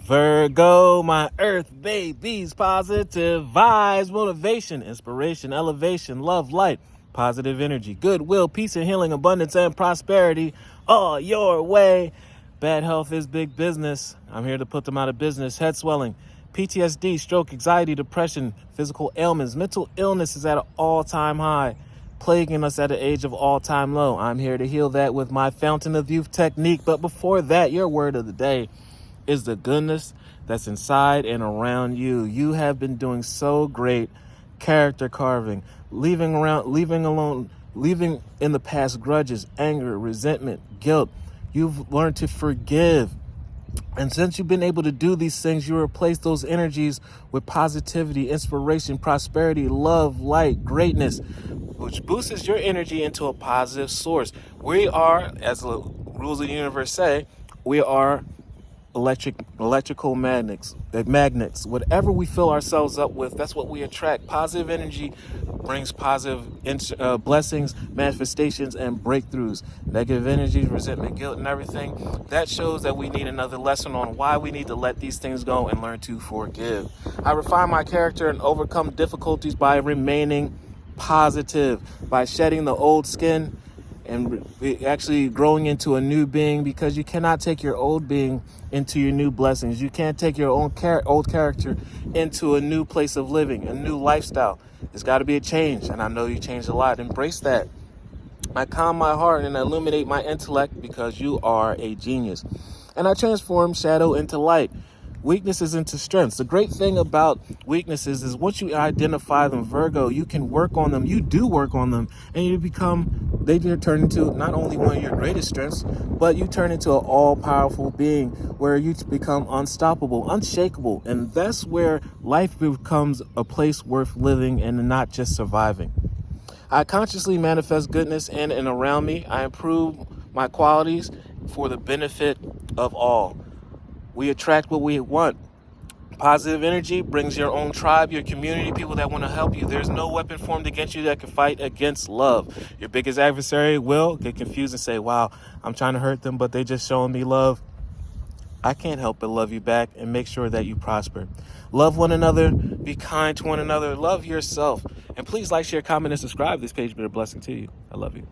Virgo, my earth babies, positive vibes, motivation, inspiration, elevation, love, light, positive energy, goodwill, peace and healing, abundance and prosperity, all your way. Bad health is big business. I'm here to put them out of business. Head swelling, PTSD, stroke, anxiety, depression, physical ailments, mental illness is at an all-time high, plaguing us at an age of all-time low. I'm here to heal that with my Fountain of Youth technique. But before that, your word of the day is the goodness that's inside and around you. You have been doing so great character carving, leaving in the past grudges, anger, resentment, guilt. You've learned to forgive. And since you've been able to do these things, you replace those energies with positivity, inspiration, prosperity, love, light, greatness, which boosts your energy into a positive source. We are, as the rules of the universe say, we are electrical magnets. Whatever we fill ourselves up with, that's what we attract. Positive energy brings positive blessings, manifestations, and breakthroughs. Negative energy, resentment, guilt, and everything, that shows that we need another lesson on why we need to let these things go and learn to forgive. I refine my character and overcome difficulties by remaining positive, by shedding the old skin and actually growing into a new being, because you cannot take your old being into your new blessings. You can't take your own old character into a new place of living, a new lifestyle. It's got to be a change, and I know you changed a lot. Embrace that. I calm my heart and illuminate my intellect because you are a genius. And I transform shadow into light, weaknesses into strengths. The great thing about weaknesses is once you identify them, Virgo, you can work on them. You do work on them, and they turn into not only one of your greatest strengths, but you turn into an all-powerful being where you become unstoppable, unshakable. And that's where life becomes a place worth living and not just surviving. I consciously manifest goodness in and around me. I improve my qualities for the benefit of all. We attract what we want. Positive energy brings your own tribe, your community, people that want to help you. There's no weapon formed against you that can fight against love. Your biggest adversary will get confused and say, wow, I'm trying to hurt them, but they just showing me love. I can't help but love you back and make sure that you prosper. Love one another, be kind to one another, love yourself. And please like, share, comment, and subscribe. This page has been a blessing to you. I love you.